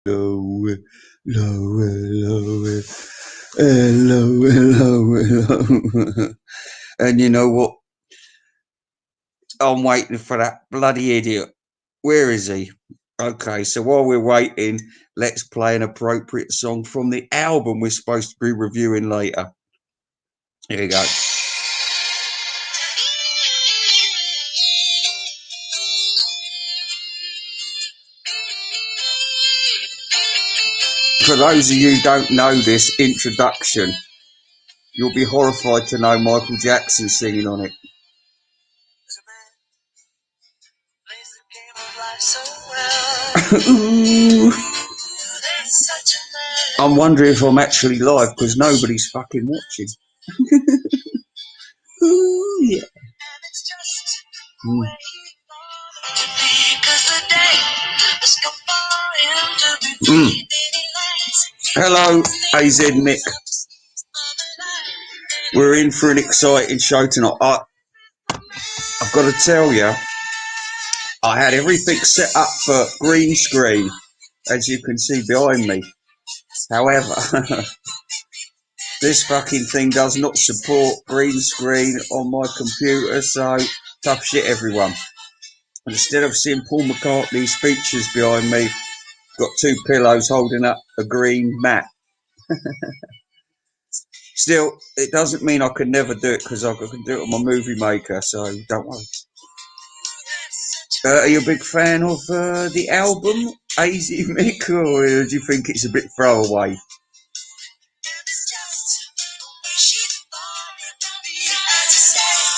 Hello, hello, hello, hello, hello, hello. And you know what? I'm waiting for that bloody idiot. Where is he? Okay, so while we're waiting, let's play an appropriate song from the album we're supposed to be reviewing later. Here we go. For those of you who don't know this introduction, you'll be horrified to know Michael Jackson singing on it. Ooh. I'm wondering if I'm actually live because nobody's fucking watching. Ooh, yeah. Hello, AZ Mick. We're in for an exciting show tonight. I've got to tell you, I had everything set up for green screen, as you can see behind me. However, this fucking thing does not support green screen on my computer, so tough shit, everyone. Instead of seeing Paul McCartney's features behind me, got two pillows holding up a green mat. Still, it doesn't mean I can never do it because I can do it on my movie maker, so don't worry. Are you a big fan of the album, AZ Mick, or do you think it's a bit throwaway?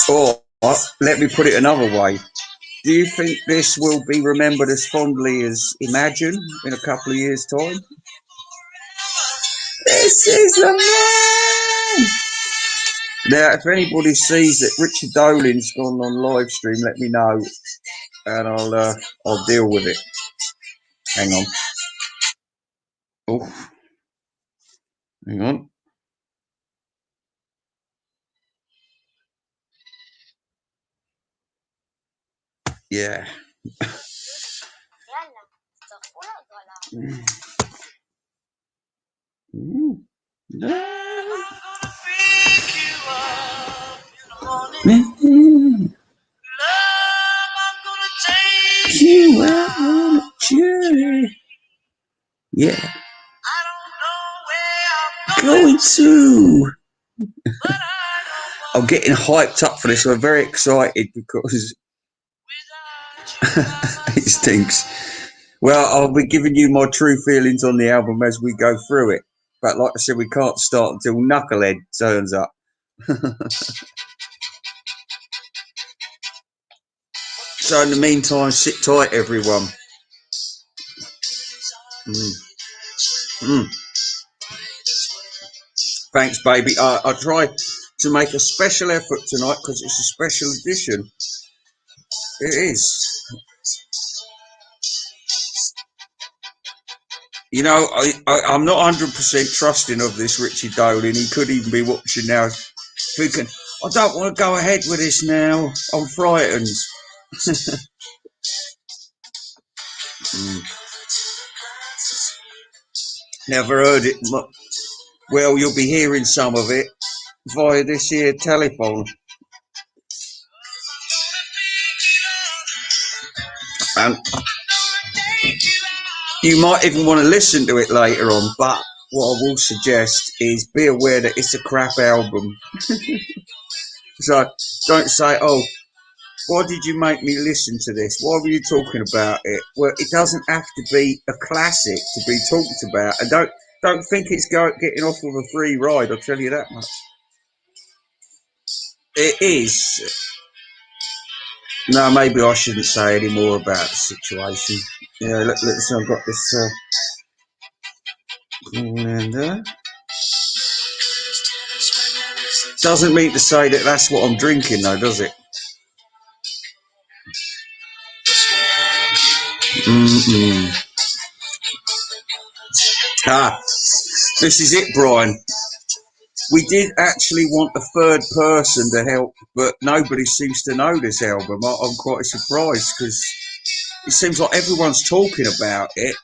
Or, let me put it another way. Do you think this will be remembered as fondly as Imagine in a couple of years' time? This is the man! Now, if anybody sees that Richie Dolin's gone on live stream, let me know, and I'll deal with it. Hang on. Oh, hang on. Yeah. Yeah. Going to. I'm getting hyped up for this. I'm very excited because it stinks. Well, I'll be giving you my true feelings on the album as we go through it. But like I said, we can't start until Knucklehead turns up. So in the meantime, sit tight, everyone. Thanks, baby. I try to make a special effort tonight because it's a special edition. It is. You know, I'm not 100% trusting of this Richie Dolin. He could even be watching now thinking, I don't want to go ahead with this now. I'm frightened. Never heard it. Well, you'll be hearing some of it via this here telephone. And you might even want to listen to it later on, but what I will suggest is be aware that it's a crap album. So don't say, oh, why did you make me listen to this? Why were you talking about it? Well, it doesn't have to be a classic to be talked about. And don't think it's getting off with a free ride, I'll tell you that much. It is. No, maybe I shouldn't say any more about the situation. Yeah, let's. I've got this. And doesn't mean to say that that's what I'm drinking, though, does it? This is it, Brian. We did actually want a third person to help, but nobody seems to know this album. I'm quite surprised because it seems like everyone's talking about it,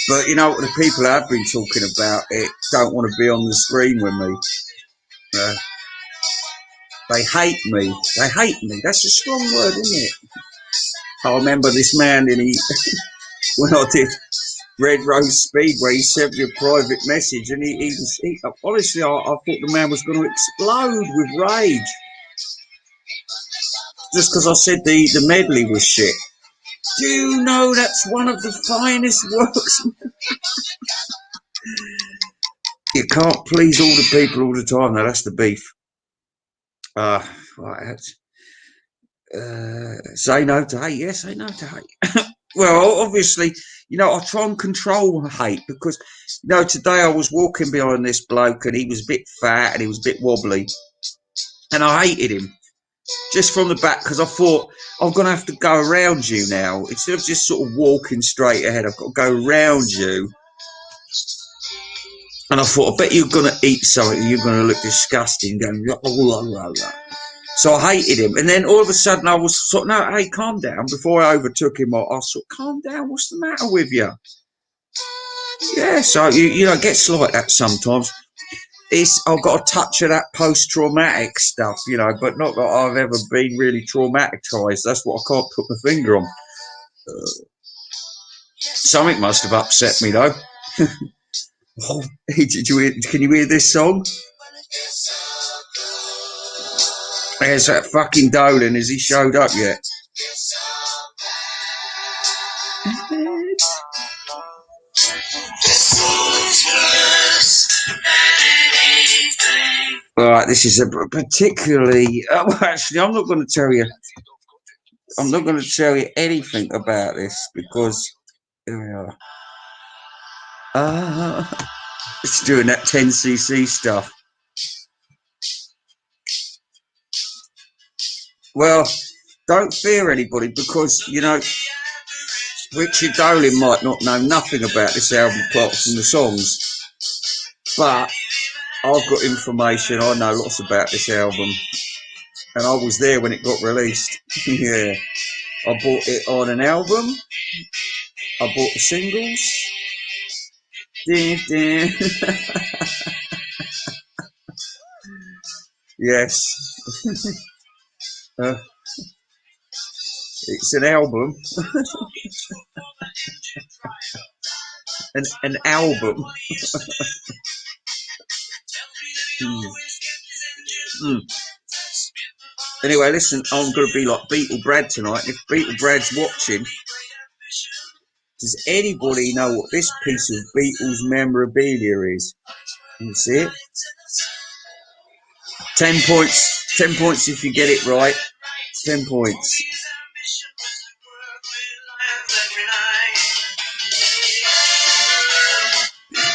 But you know what, the people I've been talking about it don't want to be on the screen with me. They hate me. They hate me. That's a strong word, isn't it? I remember this man, and he, when I did Red Rose Speedway, he sent me a private message, and honestly, I thought the man was going to explode with rage. Just because I said the medley was shit. Do you know that's one of the finest works? You can't please all the people all the time. Now that's the beef. Right, that's, say no to hate. Yes, say no to hate. Well, obviously, you know, I try and control hate because, you know, today I was walking behind this bloke and he was a bit fat and he was a bit wobbly, and I hated him just from the back because I thought I'm going to have to go around you now instead of just sort of walking straight ahead. I've got to go around you. And I thought, I bet you're going to eat something. You're going to look disgusting. Going, so I hated him. And then all of a sudden I was sort of, no, hey, calm down. Before I overtook him, I sort of, calm down. What's the matter with you? Yeah, so, you know, it gets like that sometimes. I've got a touch of that post-traumatic stuff, you know, but not that I've ever been really traumatised. That's what I can't put my finger on. Something must have upset me, though. Oh, can you hear this song? There's that fucking Dolin. Has he showed up yet? Right, this is a particularly. Well, actually, I'm not going to tell you. I'm not going to tell you anything about this because here we are. It's doing that 10cc stuff. Well, don't fear anybody because, you know, Richie Dolin might not know nothing about this album apart from the songs, but I've got information. I know lots about this album, and I was there when it got released. Yeah, I bought it on an album. I bought the singles. Yes. It's an album. an album. Anyway, listen, I'm going to be like Beatle Brad tonight. If Beatle Brad's watching, does anybody know what this piece of Beatles memorabilia is? Can you see it? 10 points. 10 points if you get it right. 10 points.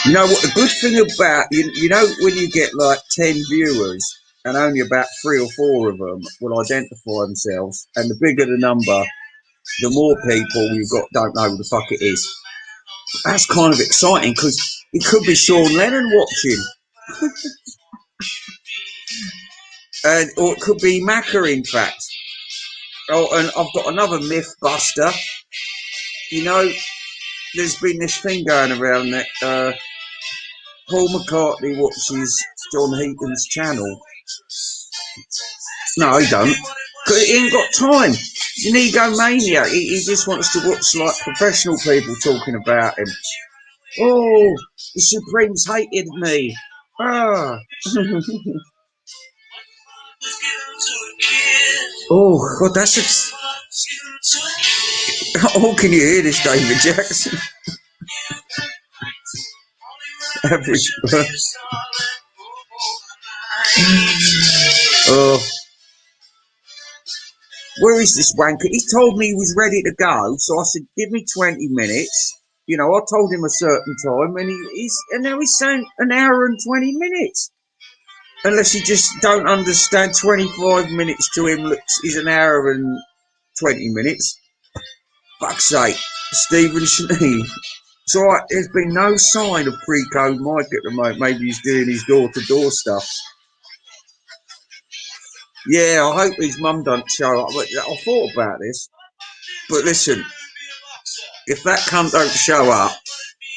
You know what? The good thing about you know when you get like 10 viewers and only about 3 or 4 of them will identify themselves, and the bigger the number, the more people you've got don't know who the fuck it is. That's kind of exciting because it could be Sean Lennon watching. Or it could be Macca, in fact. Oh, and I've got another myth buster. You know, there's been this thing going around that Paul McCartney watches John Heaton's channel. No, he don't. Cause he ain't got time. He's an egomaniac. He just wants to watch like professional people talking about him. Oh, the Supremes hated me. Ah. Oh, God, that's a... Oh, can you hear this, David Jackson? Average. Oh. Where is this wanker? He told me he was ready to go, so I said, give me 20 minutes. You know, I told him a certain time, and and now he's saying an hour and 20 minutes. Unless you just don't understand, 25 minutes to him is an hour and 20 minutes. Fuck's sake, Stephen Shaneen. It's alright, there's been no sign of pre-code Mike at the moment. Maybe he's doing his door-to-door stuff. Yeah, I hope his mum don't show up. I thought about this. But listen, if that cunt don't show up,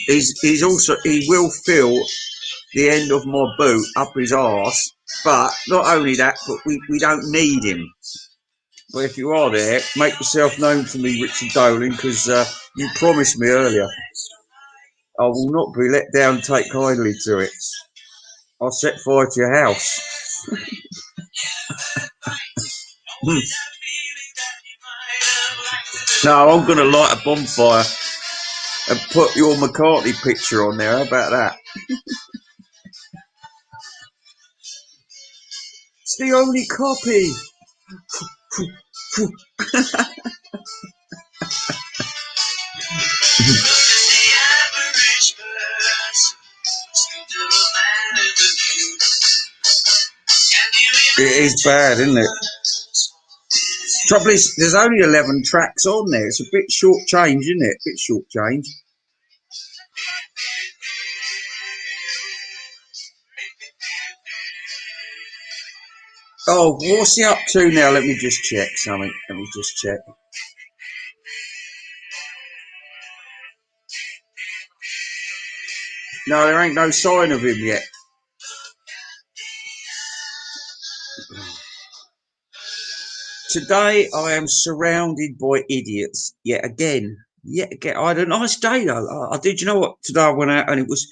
he's also, he will feel the end of my boot up his arse. But not only that, but we don't need him. But if you are there, make yourself known to me, Richie Dolin, because you promised me earlier. I will not be let down. Take kindly to it. I'll set fire to your house. No, I'm going to light a bonfire and put your McCartney picture on there. How about that? It's the only copy. It is bad, isn't it? Trouble is, there's only 11 tracks on there. It's a bit short change, isn't it? A bit short change. Oh, what's he up to now? Let me just check something. Let me just check. No, there ain't no sign of him yet. Today I am surrounded by idiots yet again. Yet again. I had a nice day though. I did. You know what? Today I went out and it was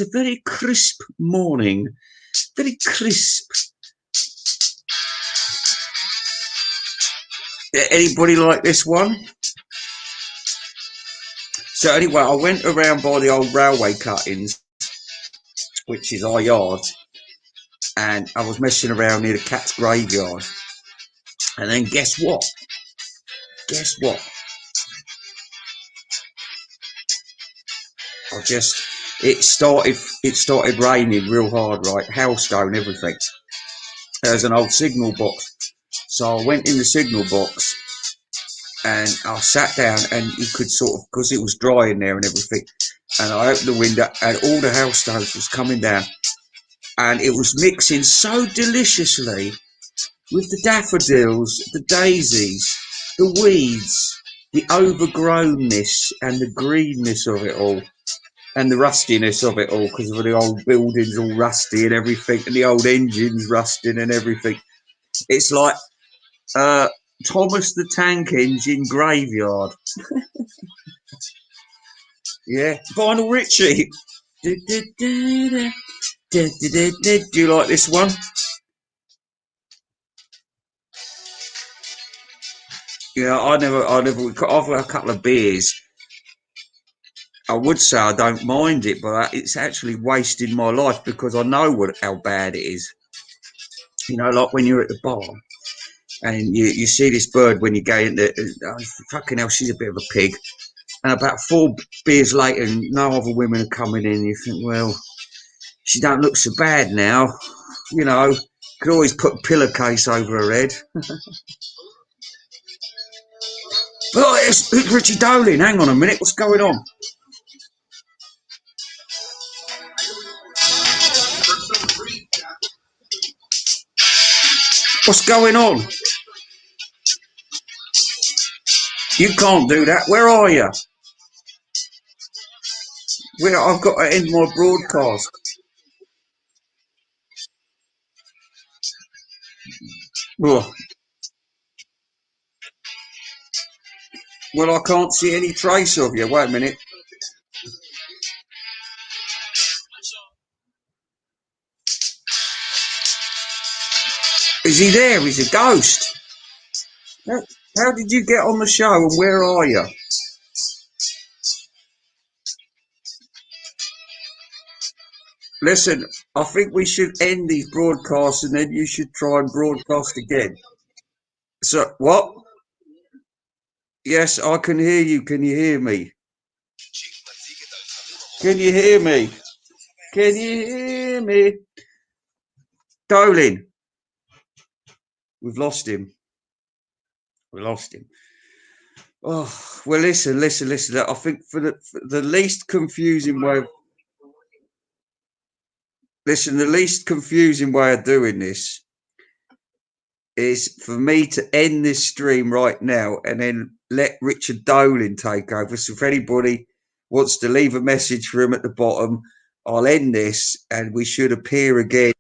a very crisp morning. Very crisp. Anybody like this one? So anyway, I went around by the old railway cuttings, which is our yard, and I was messing around near the cat's graveyard. And then guess what? Guess what? It started raining real hard, right? Hailstone, everything. There's an old signal box. So I went in the signal box and I sat down, and you could sort of, because it was dry in there and everything, and I opened the window and all the hailstones was coming down, and it was mixing so deliciously with the daffodils, the daisies, the weeds, the overgrownness and the greenness of it all, and the rustiness of it all, because of the old buildings all rusty and everything, and the old engines rusting and everything. It's like Thomas the Tank Engine graveyard. Yeah, vinyl Richie. Do you like this one? Yeah, I've had a couple of beers. I would say I don't mind it, but it's actually wasting my life because I know how bad it is. You know, like when you're at the bar and you see this bird when you go in there, oh, fucking hell, she's a bit of a pig. And about 4 beers later, and no other women are coming in, you think, well, she don't look so bad now. You know, could always put a pillowcase over her head. Oh, it's Richie Dolin. Hang on a minute, what's going on? What's going on? You can't do that. Where are you? I've got to end my broadcast. Oh. Well, I can't see any trace of you. Wait a minute. Is he there? He's a ghost. How did you get on the show and where are you? Listen, I think we should end these broadcasts and then you should try and broadcast again. So, what? Yes, I can hear you. Can you hear me? Can you hear me? Can you hear me? Dolin. We've lost him. We lost him. Oh, well, listen. I think for the least confusing way, the least confusing way of doing this is for me to end this stream right now and then let Richard Dolin take over. So if anybody wants to leave a message for him at the bottom. I'll end this, and we should appear again.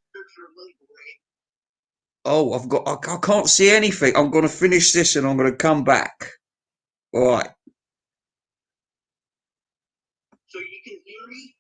Oh, I can't see anything. I'm going to finish this, and I'm going to come back. All right. So you can hear me?